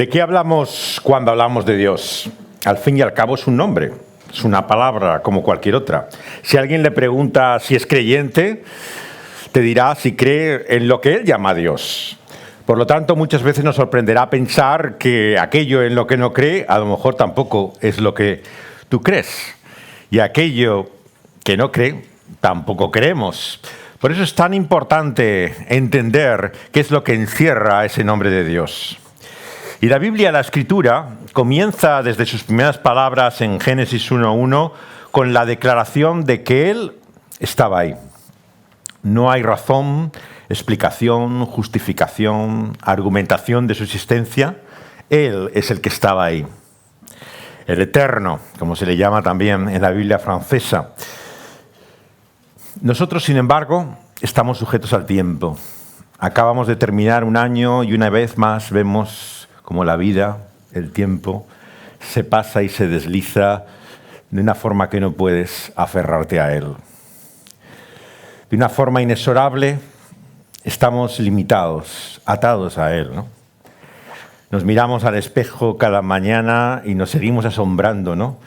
¿De qué hablamos cuando hablamos de Dios? Al fin y al cabo es un nombre, es una palabra como cualquier otra. Si alguien le pregunta si es creyente, te dirá si cree en lo que él llama Dios. Por lo tanto, muchas veces nos sorprenderá pensar que aquello en lo que no cree, a lo mejor tampoco es lo que tú crees. Y aquello que no cree, tampoco creemos. Por eso es tan importante entender qué es lo que encierra ese nombre de Dios. Y la Biblia, la Escritura, comienza desde sus primeras palabras en Génesis 1:1 con la declaración de que Él estaba ahí. No hay razón, explicación, justificación, argumentación de su existencia. Él es el que estaba ahí. El Eterno, como se le llama también en la Biblia francesa. Nosotros, sin embargo, estamos sujetos al tiempo. Acabamos de terminar un año y una vez más vemos como la vida, el tiempo, se pasa y se desliza de una forma que no puedes aferrarte a él. De una forma inexorable estamos limitados, atados a él, ¿no? Nos miramos al espejo cada mañana y nos seguimos asombrando, ¿no?,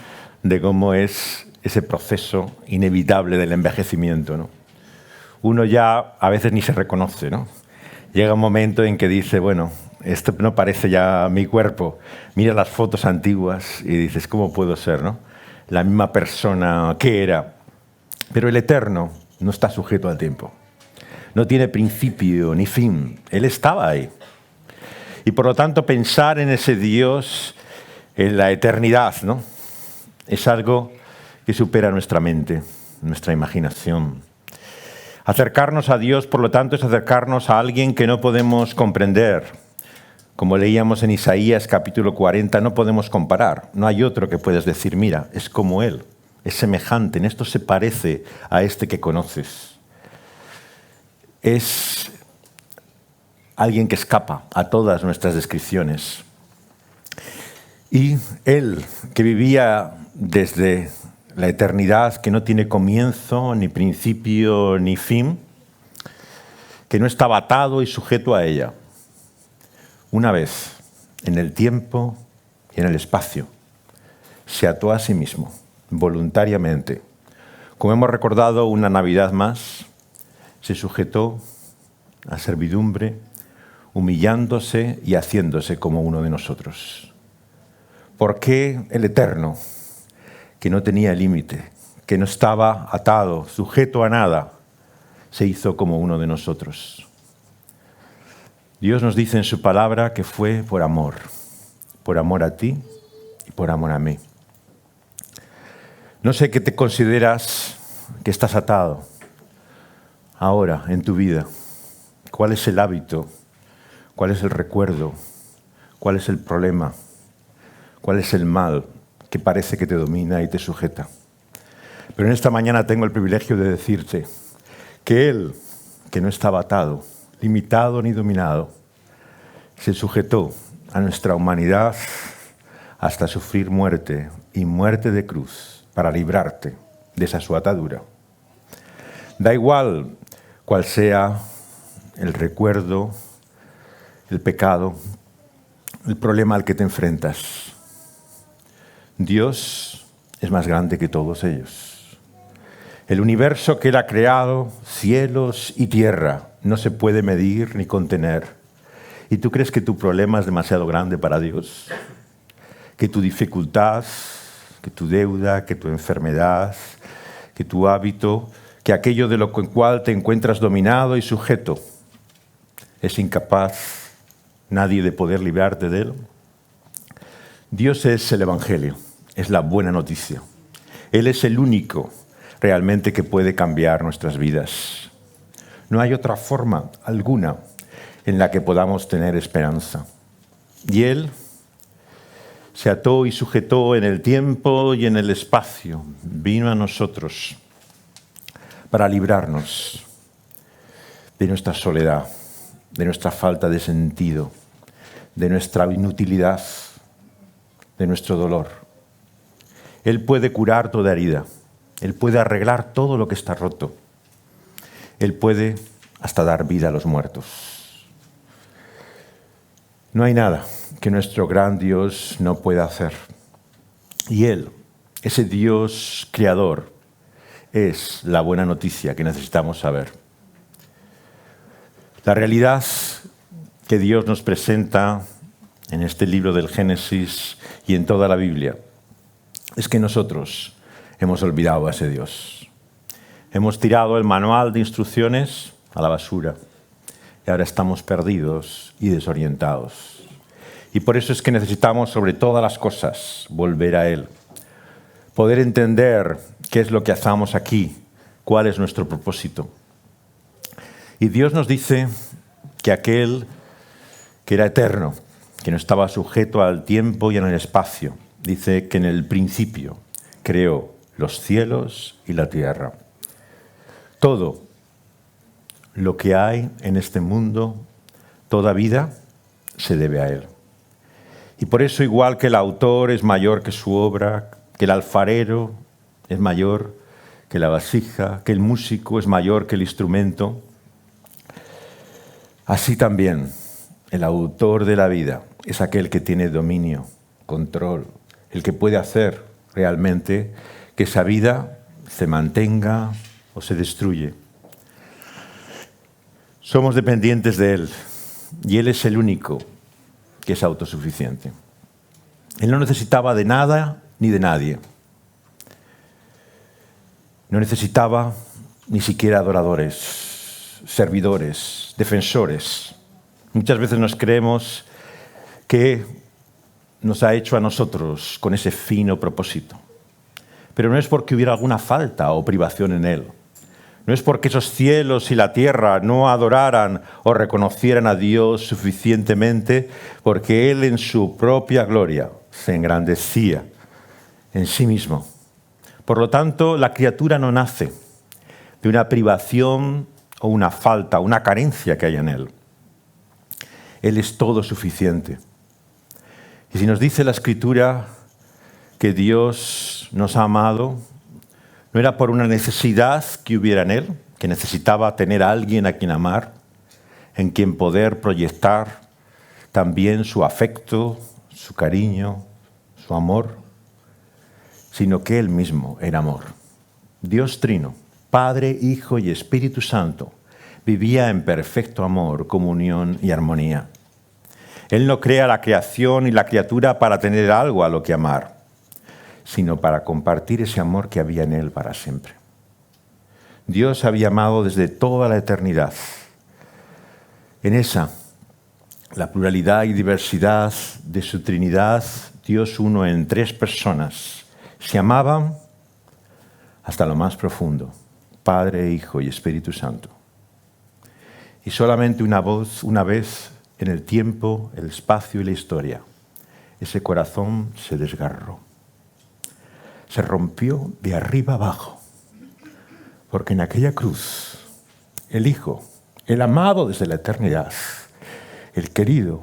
de cómo es ese proceso inevitable del envejecimiento, ¿no? Uno ya a veces ni se reconoce, ¿no? Llega un momento en que dice, bueno, esto no parece ya mi cuerpo. Mira las fotos antiguas y dices, ¿cómo puedo ser, no? La misma persona que era. Pero el Eterno no está sujeto al tiempo. No tiene principio ni fin. Él estaba ahí. Y por lo tanto pensar en ese Dios, en la eternidad, ¿no?, es algo que supera nuestra mente, nuestra imaginación. Acercarnos a Dios, por lo tanto, es acercarnos a alguien que no podemos comprender. Como leíamos en Isaías capítulo 40, no podemos comparar. No hay otro que puedas decir, mira, es como Él, es semejante, en esto se parece a este que conoces. Es alguien que escapa a todas nuestras descripciones. Y Él, que vivía desde la eternidad, que no tiene comienzo, ni principio, ni fin, que no estaba atado y sujeto a ella. Una vez, en el tiempo y en el espacio, se ató a sí mismo, voluntariamente. Como hemos recordado una Navidad más, se sujetó a servidumbre, humillándose y haciéndose como uno de nosotros. ¿Por qué el Eterno, que no tenía límite, que no estaba atado, sujeto a nada, se hizo como uno de nosotros? Dios nos dice en su palabra que fue por amor a ti y por amor a mí. No sé qué te consideras que estás atado ahora en tu vida. ¿Cuál es el hábito? ¿Cuál es el recuerdo? ¿Cuál es el problema? ¿Cuál es el mal que parece que te domina y te sujeta? Pero en esta mañana tengo el privilegio de decirte que Él, que no estaba atado, limitado ni dominado, se sujetó a nuestra humanidad hasta sufrir muerte y muerte de cruz para librarte de esa su atadura. Da igual cuál sea el recuerdo, el pecado, el problema al que te enfrentas. Dios es más grande que todos ellos. El universo que Él ha creado, cielos y tierra, no se puede medir ni contener. ¿Y tú crees que tu problema es demasiado grande para Dios? Que tu dificultad, que tu deuda, que tu enfermedad, que tu hábito, que aquello de lo cual te encuentras dominado y sujeto, es incapaz nadie de poder librarte de él. Dios es el Evangelio, es la buena noticia. Él es el único realmente que puede cambiar nuestras vidas. No hay otra forma alguna en la que podamos tener esperanza. Y Él se ató y sujetó en el tiempo y en el espacio. Vino a nosotros para librarnos de nuestra soledad, de nuestra falta de sentido, de nuestra inutilidad, de nuestro dolor. Él puede curar toda herida. Él puede arreglar todo lo que está roto. Él puede hasta dar vida a los muertos. No hay nada que nuestro gran Dios no pueda hacer. Y Él, ese Dios creador, es la buena noticia que necesitamos saber. La realidad que Dios nos presenta en este libro del Génesis y en toda la Biblia es que nosotros hemos olvidado a ese Dios. Hemos tirado el manual de instrucciones a la basura y ahora estamos perdidos y desorientados. Y por eso es que necesitamos, sobre todas las cosas, volver a Él. Poder entender qué es lo que hacemos aquí, cuál es nuestro propósito. Y Dios nos dice que aquel que era eterno, que no estaba sujeto al tiempo y al espacio, dice que en el principio creó los cielos y la tierra. Todo lo que hay en este mundo, toda vida, se debe a Él. Y por eso, igual que el autor es mayor que su obra, que el alfarero es mayor que la vasija, que el músico es mayor que el instrumento, así también el autor de la vida es aquel que tiene dominio, control, el que puede hacer realmente que esa vida se mantenga o se destruye. Somos dependientes de Él y Él es el único que es autosuficiente. Él no necesitaba de nada ni de nadie. No necesitaba ni siquiera adoradores, servidores, defensores. Muchas veces nos creemos que nos ha hecho a nosotros con ese fino propósito. Pero no es porque hubiera alguna falta o privación en Él. No es porque esos cielos y la tierra no adoraran o reconocieran a Dios suficientemente, porque Él en su propia gloria se engrandecía en sí mismo. Por lo tanto, la criatura no nace de una privación o una falta, una carencia que hay en Él. Él es todo suficiente. Y si nos dice la Escritura que Dios nos ha amado, no era por una necesidad que hubiera en Él, que necesitaba tener a alguien a quien amar, en quien poder proyectar también su afecto, su cariño, su amor, sino que Él mismo era amor. Dios Trino, Padre, Hijo y Espíritu Santo, vivía en perfecto amor, comunión y armonía. Él no crea la creación y la criatura para tener algo a lo que amar, sino para compartir ese amor que había en Él para siempre. Dios había amado desde toda la eternidad. En esa, la pluralidad y diversidad de su Trinidad, Dios uno en tres personas, se amaban hasta lo más profundo, Padre, Hijo y Espíritu Santo. Y solamente una vez en el tiempo, el espacio y la historia, ese corazón se desgarró. Se rompió de arriba abajo, porque en aquella cruz, el Hijo, el amado desde la eternidad, el querido,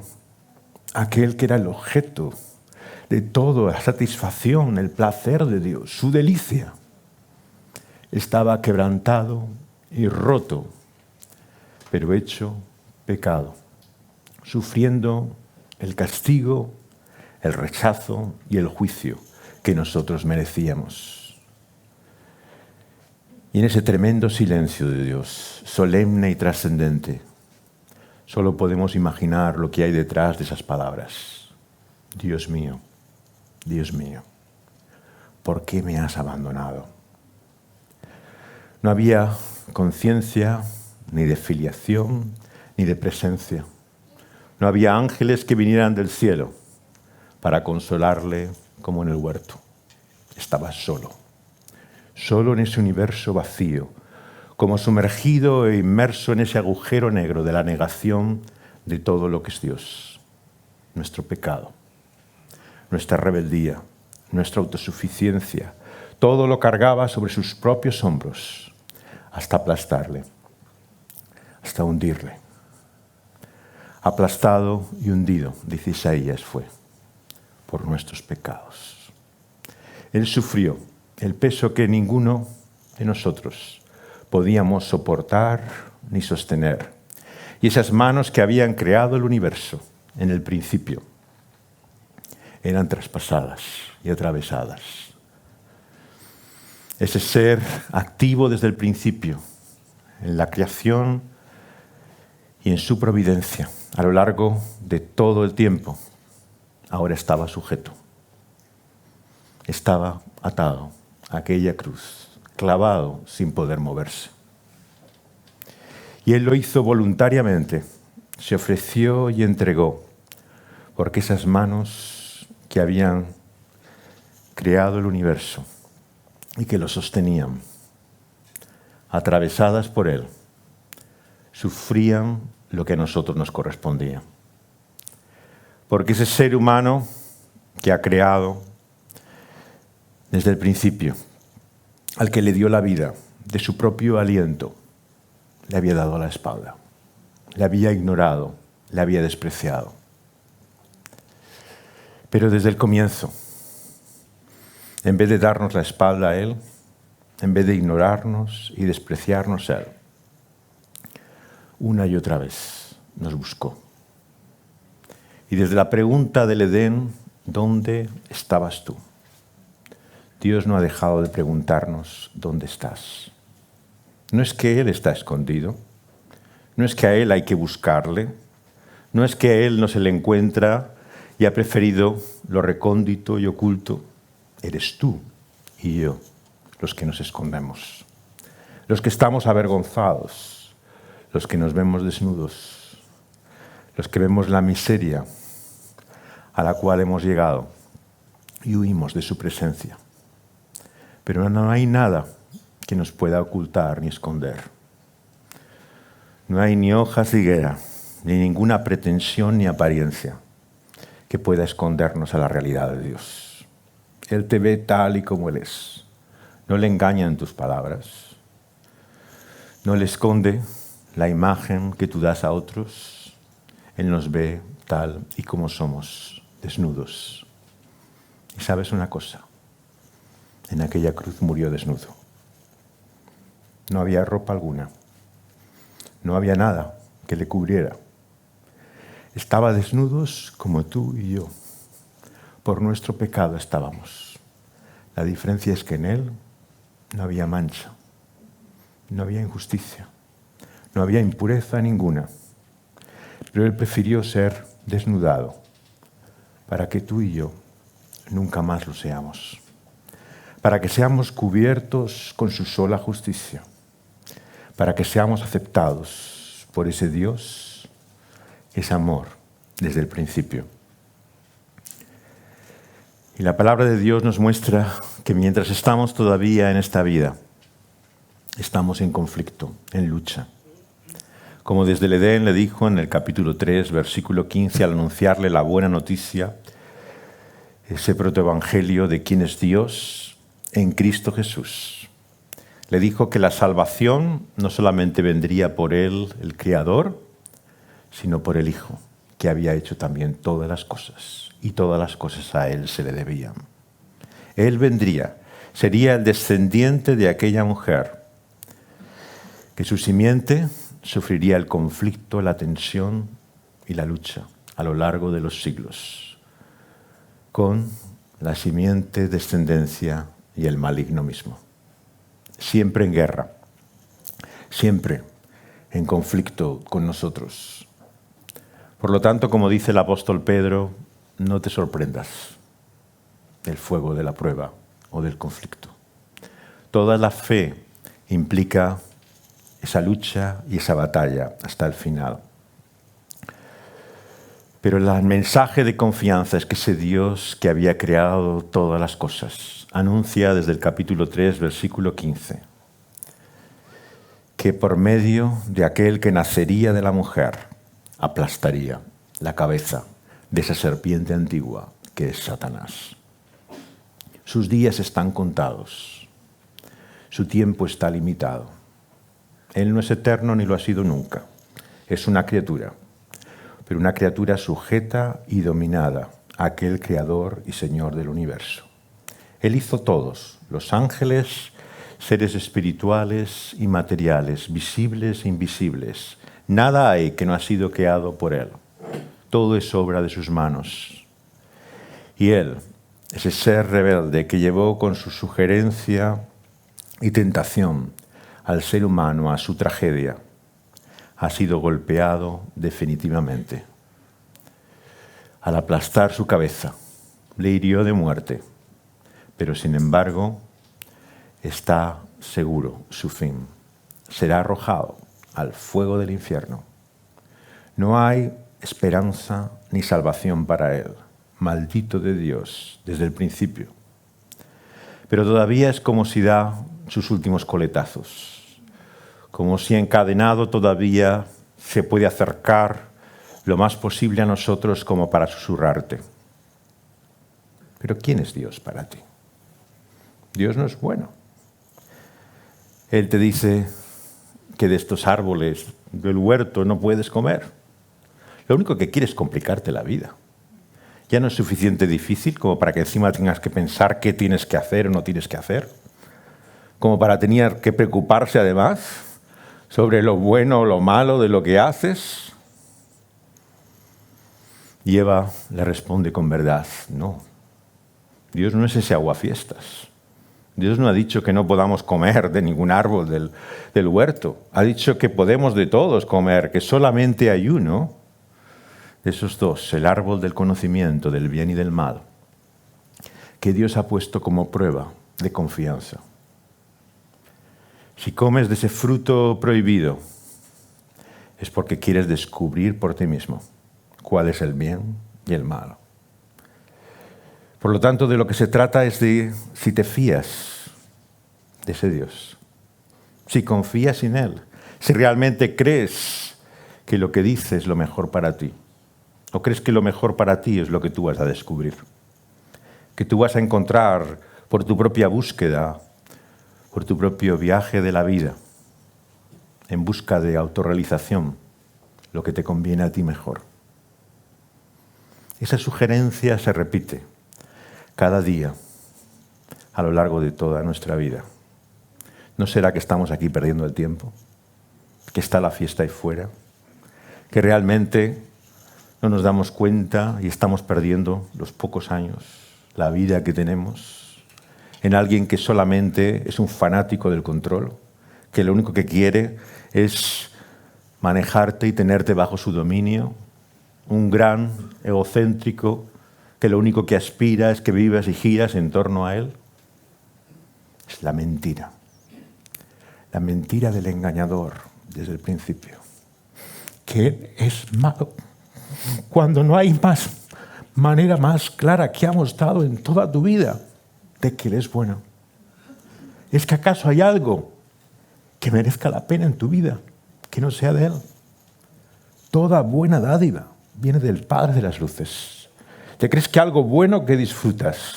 aquel que era el objeto de toda la satisfacción, el placer de Dios, su delicia, estaba quebrantado y roto, pero hecho pecado, sufriendo el castigo, el rechazo y el juicio que nosotros merecíamos. Y en ese tremendo silencio de Dios, solemne y trascendente, solo podemos imaginar lo que hay detrás de esas palabras. Dios mío, ¿por qué me has abandonado? No había conciencia ni de filiación ni de presencia. No había ángeles que vinieran del cielo para consolarle como en el huerto. Estaba solo en ese universo vacío, como sumergido e inmerso en ese agujero negro de la negación de todo lo que es Dios. Nuestro pecado, nuestra rebeldía, nuestra autosuficiencia, todo lo cargaba sobre sus propios hombros hasta aplastarle, hasta hundirle. Aplastado y hundido, dice Isaías, fue por nuestros pecados. Él sufrió el peso que ninguno de nosotros podíamos soportar ni sostener. Y esas manos que habían creado el universo en el principio eran traspasadas y atravesadas. Ese ser activo desde el principio, en la creación y en su providencia, a lo largo de todo el tiempo, ahora estaba sujeto. Estaba atado a aquella cruz, clavado sin poder moverse. Y Él lo hizo voluntariamente, se ofreció y entregó, porque esas manos que habían creado el universo y que lo sostenían, atravesadas por Él, sufrían lo que a nosotros nos correspondía. Porque ese ser humano que ha creado desde el principio, al que le dio la vida de su propio aliento, le había dado la espalda, le había ignorado, le había despreciado. Pero desde el comienzo, en vez de darnos la espalda a Él, en vez de ignorarnos y despreciarnos a Él, una y otra vez nos buscó. Y desde la pregunta del Edén, ¿dónde estabas tú? Dios no ha dejado de preguntarnos, ¿dónde estás? No es que Él está escondido, no es que a Él hay que buscarle, no es que a Él no se le encuentra y ha preferido lo recóndito y oculto. Eres tú y yo los que nos escondemos, los que estamos avergonzados, los que nos vemos desnudos, los que vemos la miseria a la cual hemos llegado y huimos de su presencia. Pero no hay nada que nos pueda ocultar ni esconder. No hay ni hojas de higuera, ni ninguna pretensión ni apariencia que pueda escondernos a la realidad de Dios. Él te ve tal y como Él es. No le engañan tus palabras. No le esconde la imagen que tú das a otros. Él nos ve tal y como somos, desnudos. Y sabes una cosa, en aquella cruz murió desnudo. No había ropa alguna. No había nada que le cubriera. Estaba desnudos como tú y yo. Por nuestro pecado estábamos. La diferencia es que en Él no había mancha, no había injusticia, no había impureza ninguna. Pero Él prefirió ser desnudado para que tú y yo nunca más lo seamos. Para que seamos cubiertos con su sola justicia. Para que seamos aceptados por ese Dios, ese amor desde el principio. Y la palabra de Dios nos muestra que mientras estamos todavía en esta vida, estamos en conflicto, en lucha. Como desde el Edén le dijo en el capítulo 3, versículo 15, al anunciarle la buena noticia, ese protoevangelio de quién es Dios en Cristo Jesús. Le dijo que la salvación no solamente vendría por Él, el Creador, sino por el Hijo, que había hecho también todas las cosas, y todas las cosas a Él se le debían. Él vendría, sería el descendiente de aquella mujer, que su simiente sufriría el conflicto, la tensión y la lucha a lo largo de los siglos, con la simiente descendencia y el maligno mismo. Siempre en guerra, siempre en conflicto con nosotros. Por lo tanto, como dice el apóstol Pedro, no te sorprendas del fuego de la prueba o del conflicto. Toda la fe implica esa lucha y esa batalla hasta el final. Pero el mensaje de confianza es que ese Dios que había creado todas las cosas anuncia desde el capítulo 3, versículo 15, que por medio de aquel que nacería de la mujer aplastaría la cabeza de esa serpiente antigua que es Satanás. Sus días están contados, su tiempo está limitado. Él no es eterno ni lo ha sido nunca, es una criatura, pero una criatura sujeta y dominada a aquel Creador y Señor del universo. Él hizo todos, los ángeles, seres espirituales y materiales, visibles e invisibles. Nada hay que no ha sido creado por Él. todo es obra de sus manos. Y él, ese ser rebelde que llevó con su sugerencia y tentación al ser humano a su tragedia, ha sido golpeado definitivamente. Al aplastar su cabeza, le hirió de muerte, pero sin embargo está seguro su fin. Será arrojado al fuego del infierno. No hay esperanza ni salvación para él. Maldito de Dios desde el principio. Pero todavía es como si da sus últimos coletazos. Como si encadenado todavía se puede acercar lo más posible a nosotros como para susurrarte. Pero ¿quién es Dios para ti? Dios no es bueno. Él te dice que de estos árboles del huerto no puedes comer. Lo único que quiere es complicarte la vida. Ya no es suficiente difícil como para que encima tengas que pensar qué tienes que hacer o no tienes que hacer. Como para tener que preocuparse además sobre lo bueno o lo malo de lo que haces. Y Eva le responde con verdad, no. Dios no es ese aguafiestas. Dios no ha dicho que no podamos comer de ningún árbol del huerto. Ha dicho que podemos de todos comer, que solamente hay uno de esos dos, el árbol del conocimiento del bien y del mal, que Dios ha puesto como prueba de confianza. Si comes de ese fruto prohibido, es porque quieres descubrir por ti mismo cuál es el bien y el mal. Por lo tanto, de lo que se trata es de si te fías de ese Dios, si confías en Él, si realmente crees que lo que dice es lo mejor para ti, o crees que lo mejor para ti es lo que tú vas a descubrir, que tú vas a encontrar por tu propia búsqueda, por tu propio viaje de la vida, en busca de autorrealización, lo que te conviene a ti mejor. Esa sugerencia se repite cada día a lo largo de toda nuestra vida. ¿No será que estamos aquí perdiendo el tiempo? ¿Que está la fiesta ahí fuera? ¿Que realmente no nos damos cuenta y estamos perdiendo los pocos años, la vida que tenemos, en alguien que solamente es un fanático del control, que lo único que quiere es manejarte y tenerte bajo su dominio, un gran egocéntrico que lo único que aspira es que vivas y giras en torno a él? Es la mentira del engañador desde el principio, que es malo, cuando no hay manera más clara que ha mostrado en toda tu vida de que Él es bueno. ¿Es que acaso hay algo que merezca la pena en tu vida que no sea de Él? Toda buena dádiva viene del Padre de las luces. ¿Te crees que algo bueno que disfrutas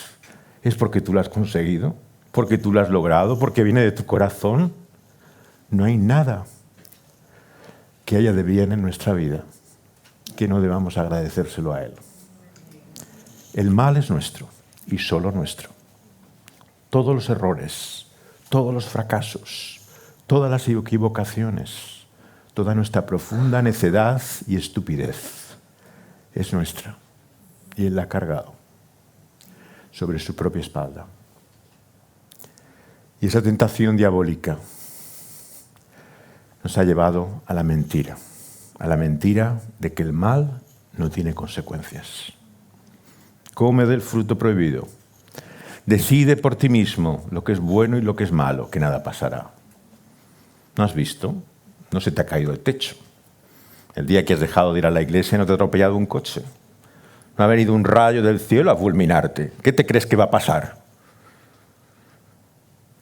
es porque tú lo has conseguido? ¿Porque tú lo has logrado? ¿Porque viene de tu corazón? No hay nada que haya de bien en nuestra vida que no debamos agradecérselo a Él. El mal es nuestro y solo nuestro. Todos los errores, todos los fracasos, todas las equivocaciones, toda nuestra profunda necedad y estupidez es nuestra. Y Él la ha cargado sobre su propia espalda. Y esa tentación diabólica nos ha llevado a la mentira de que el mal no tiene consecuencias. Come del fruto prohibido. Decide por ti mismo lo que es bueno y lo que es malo, que nada pasará. ¿No has visto? No se te ha caído el techo. El día que has dejado de ir a la iglesia no te ha atropellado un coche. No ha venido un rayo del cielo a fulminarte. ¿Qué te crees que va a pasar?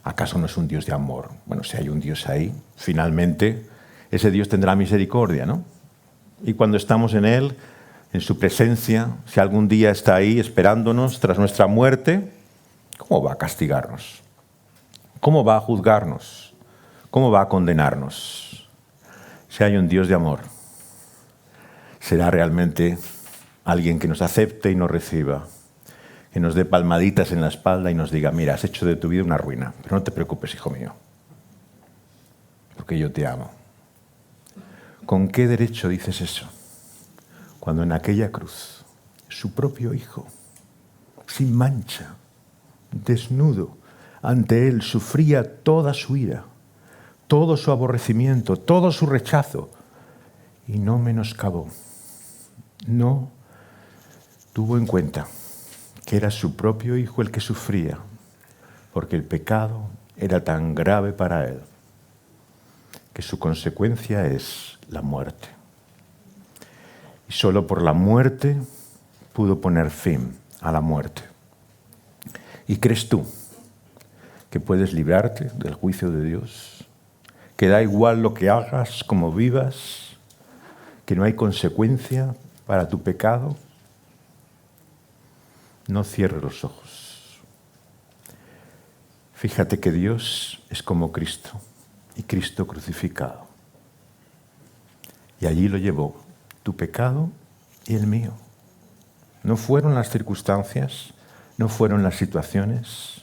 ¿Acaso no es un Dios de amor? Bueno, si hay un Dios ahí, finalmente ese Dios tendrá misericordia, ¿no? Y cuando estamos en Él, en su presencia, si algún día está ahí esperándonos tras nuestra muerte, ¿cómo va a castigarnos? ¿Cómo va a juzgarnos? ¿Cómo va a condenarnos? Si hay un Dios de amor, será realmente alguien que nos acepte y nos reciba, que nos dé palmaditas en la espalda y nos diga, mira, has hecho de tu vida una ruina, pero no te preocupes, hijo mío, porque yo te amo. ¿Con qué derecho dices eso? cuando en aquella cruz su propio Hijo, sin mancha, desnudo, ante Él sufría toda su ira, todo su aborrecimiento, todo su rechazo, y no menoscabó, no tuvo en cuenta que era su propio Hijo el que sufría, porque el pecado era tan grave para Él, que su consecuencia es la muerte. Y solo por la muerte pudo poner fin a la muerte. ¿Y crees tú que puedes librarte del juicio de Dios? Que da igual lo que hagas, cómo vivas, que no hay consecuencia para tu pecado. No cierres los ojos. Fíjate que Dios es como Cristo y Cristo crucificado. Y allí lo llevó tu pecado y el mío. No fueron las circunstancias, no fueron las situaciones.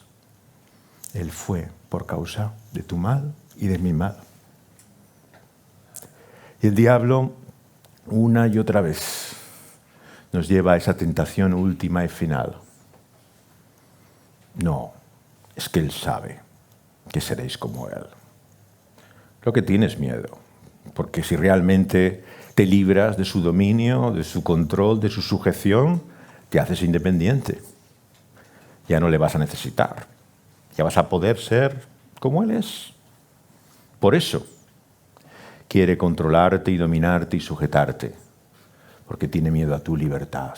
Él fue por causa de tu mal y de mi mal. Y el diablo, una y otra vez, nos lleva a esa tentación última y final. No, es que Él sabe que seréis como Él. Lo que tienes miedo, porque si realmente te libras de su dominio, de su control, de su sujeción, te haces independiente. Ya no le vas a necesitar. Ya vas a poder ser como Él es. Por eso quiere controlarte y dominarte y sujetarte, porque tiene miedo a tu libertad.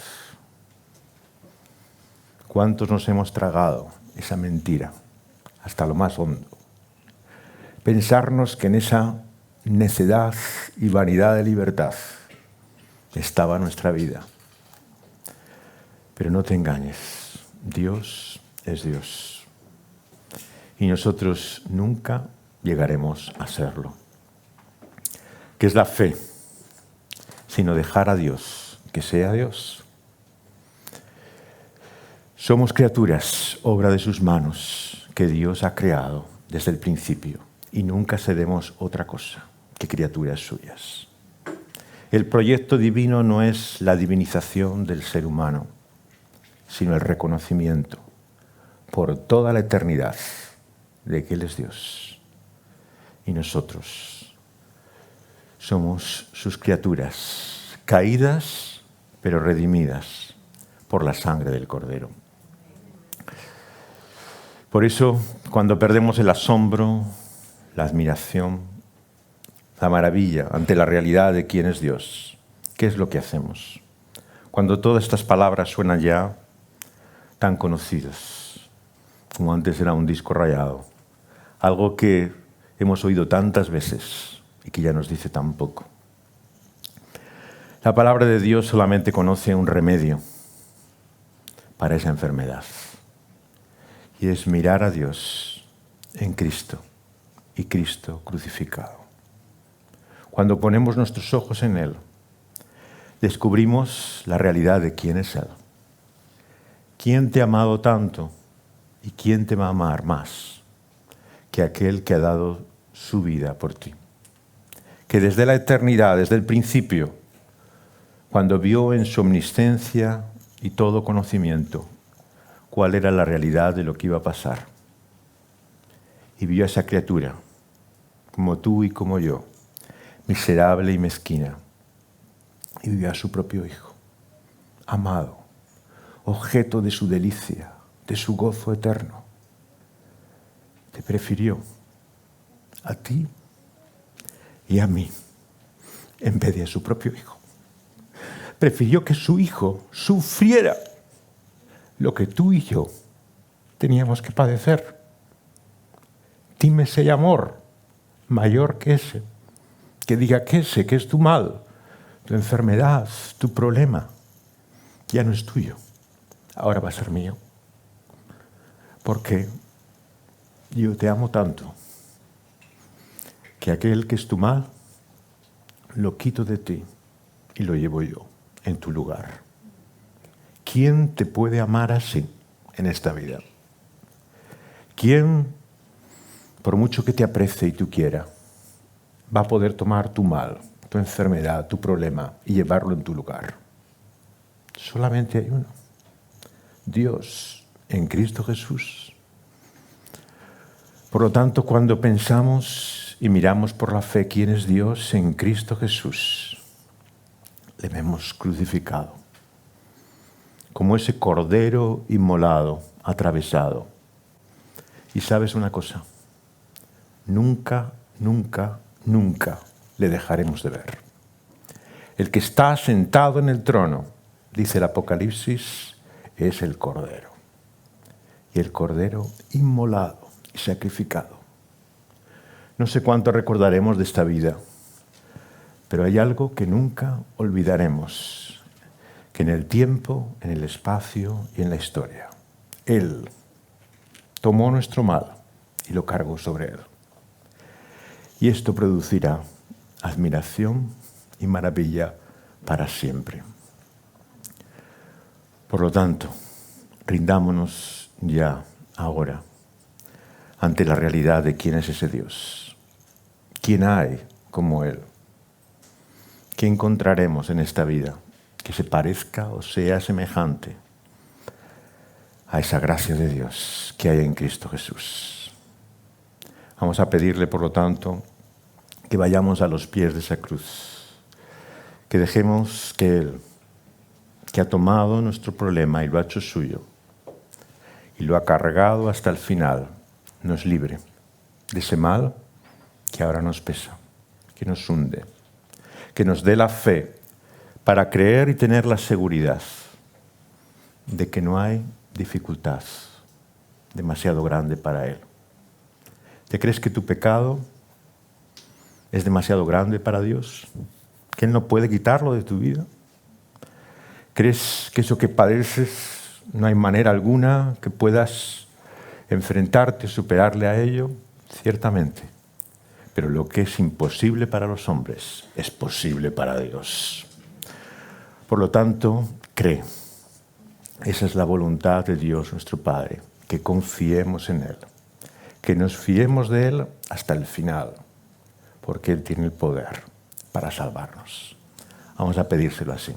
¿Cuántos nos hemos tragado esa mentira hasta lo más hondo? Pensarnos que en esa necedad y vanidad de libertad estaba nuestra vida. Pero no te engañes, Dios es Dios. Y nosotros nunca llegaremos a serlo. ¿Qué es la fe? Sino dejar a Dios que sea Dios. Somos criaturas, obra de sus manos, que Dios ha creado desde el principio. Y nunca seremos otra cosa que criaturas suyas. El proyecto divino no es la divinización del ser humano, sino el reconocimiento por toda la eternidad de que Él es Dios. Y nosotros somos sus criaturas, caídas pero redimidas por la sangre del Cordero. Por eso, cuando perdemos el asombro, la admiración, la maravilla ante la realidad de quién es Dios, ¿qué es lo que hacemos? Cuando todas estas palabras suenan ya tan conocidas, como antes era un disco rayado, algo que hemos oído tantas veces y que ya nos dice tan poco. La palabra de Dios solamente conoce un remedio para esa enfermedad, y es mirar a Dios en Cristo y Cristo crucificado. Cuando ponemos nuestros ojos en Él, descubrimos la realidad de quién es Él. ¿Quién te ha amado tanto y quién te va a amar más que aquel que ha dado su vida por ti? Que desde la eternidad, desde el principio, cuando vio en su omnisciencia y todo conocimiento cuál era la realidad de lo que iba a pasar, y vio a esa criatura, como tú y como yo, miserable y mezquina, y vio a su propio Hijo, amado, objeto de su delicia, de su gozo eterno. Te prefirió a ti y a mí en vez de a su propio Hijo. Prefirió que su Hijo sufriera lo que tú y yo teníamos que padecer. Dime si hay amor mayor que ese, que diga que ese, que es tu mal, tu enfermedad, tu problema, ya no es tuyo, ahora va a ser mío. Porque yo te amo tanto que aquel que es tu mal lo quito de ti y lo llevo yo en tu lugar. ¿Quién te puede amar así en esta vida? ¿Quién, por mucho que te aprecie y tú quiera, va a poder tomar tu mal, tu enfermedad, tu problema y llevarlo en tu lugar? Solamente hay uno. Dios en Cristo Jesús. Por lo tanto, cuando pensamos y miramos por la fe quién es Dios en Cristo Jesús, le vemos crucificado, como ese cordero inmolado, atravesado. Y sabes una cosa, nunca, nunca, nunca le dejaremos de ver. El que está sentado en el trono, dice el Apocalipsis, es el Cordero. Y el Cordero inmolado y sacrificado. No sé cuánto recordaremos de esta vida, pero hay algo que nunca olvidaremos, que en el tiempo, en el espacio y en la historia, Él tomó nuestro mal y lo cargó sobre Él. Y esto producirá admiración y maravilla para siempre. Por lo tanto, rindámonos ya ahora ante la realidad de quién es ese Dios. ¿Quién hay como Él? ¿Qué encontraremos en esta vida que se parezca o sea semejante a esa gracia de Dios que hay en Cristo Jesús? Vamos a pedirle, por lo tanto, que vayamos a los pies de esa cruz, que dejemos que Él, que ha tomado nuestro problema y lo ha hecho suyo, y lo ha cargado hasta el final, nos libre de ese mal que ahora nos pesa, que nos hunde, que nos dé la fe para creer y tener la seguridad de que no hay dificultad demasiado grande para Él. ¿Te crees que tu pecado es demasiado grande para Dios? ¿Que Él no puede quitarlo de tu vida? ¿Crees que eso que padeces no hay manera alguna que puedas enfrentarte, superarle a ello? Ciertamente. Pero lo que es imposible para los hombres es posible para Dios. Por lo tanto, cree. Esa es la voluntad de Dios nuestro Padre, que confiemos en Él, que nos fiemos de Él hasta el final, porque Él tiene el poder para salvarnos. Vamos a pedírselo así.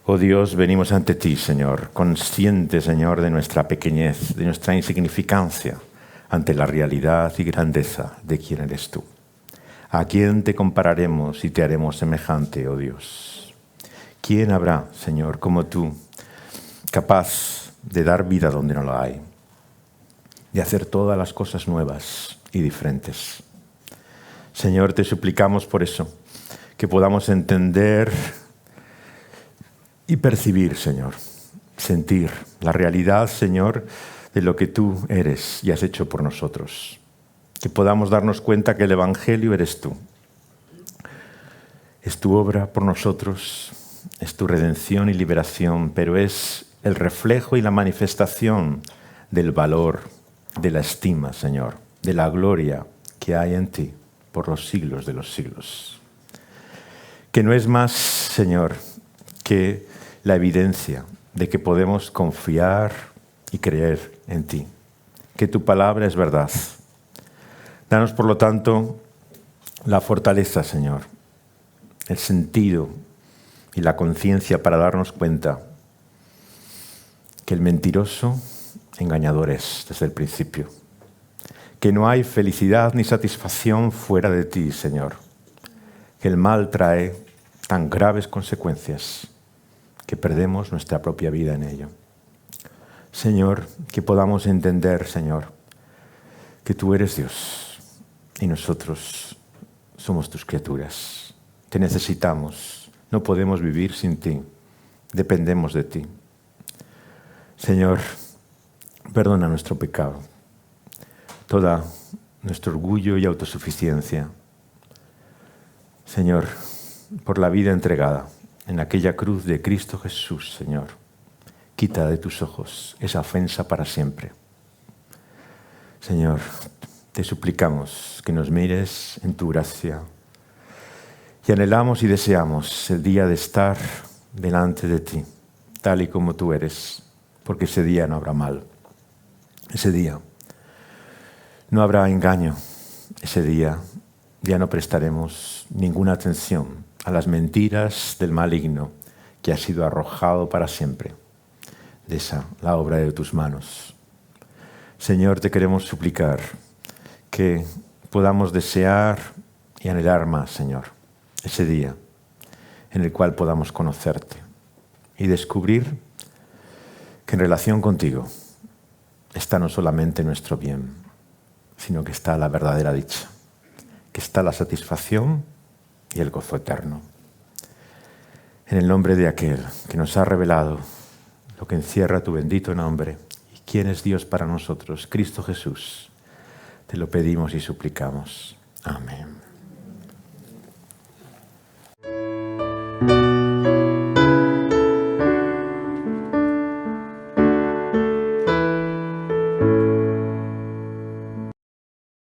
Oh Dios, venimos ante ti, Señor, conscientes, Señor, de nuestra pequeñez, de nuestra insignificancia, ante la realidad y grandeza de quién eres tú. ¿A quién te compararemos y te haremos semejante, oh Dios? ¿Quién habrá, Señor, como tú, capaz de dar vida donde no la hay, de hacer todas las cosas nuevas y diferentes? Señor, te suplicamos por eso, que podamos entender y percibir, Señor, sentir la realidad, Señor, de lo que tú eres y has hecho por nosotros. Que podamos darnos cuenta que el Evangelio eres tú. Es tu obra por nosotros, es tu redención y liberación, pero es el reflejo y la manifestación del valor, de la estima, Señor, de la gloria que hay en ti por los siglos de los siglos. Que no es más, Señor, que la evidencia de que podemos confiar y creer en ti, que tu palabra es verdad. Danos, por lo tanto, la fortaleza, Señor, el sentido y la conciencia para darnos cuenta que el mentiroso engañador es desde el principio, que no hay felicidad ni satisfacción fuera de ti, Señor, que el mal trae tan graves consecuencias que perdemos nuestra propia vida en ello. Señor, que podamos entender, Señor, que tú eres Dios y nosotros somos tus criaturas. Te necesitamos, no podemos vivir sin ti, dependemos de ti. Señor, perdona nuestro pecado, todo nuestro orgullo y autosuficiencia. Señor, por la vida entregada en aquella cruz de Cristo Jesús, Señor, quita de tus ojos esa ofensa para siempre. Señor, te suplicamos que nos mires en tu gracia y anhelamos y deseamos el día de estar delante de ti, tal y como tú eres, porque ese día no habrá mal, ese día no habrá engaño, ese día ya no prestaremos ninguna atención a las mentiras del maligno que ha sido arrojado para siempre de la obra de tus manos. Señor, te queremos suplicar que podamos desear y anhelar más, Señor, ese día en el cual podamos conocerte y descubrir que en relación contigo está no solamente nuestro bien, sino que está la verdadera dicha, que está la satisfacción y el gozo eterno. En el nombre de aquel que nos ha revelado lo que encierra tu bendito nombre y quién es Dios para nosotros, Cristo Jesús, te lo pedimos y suplicamos. Amén.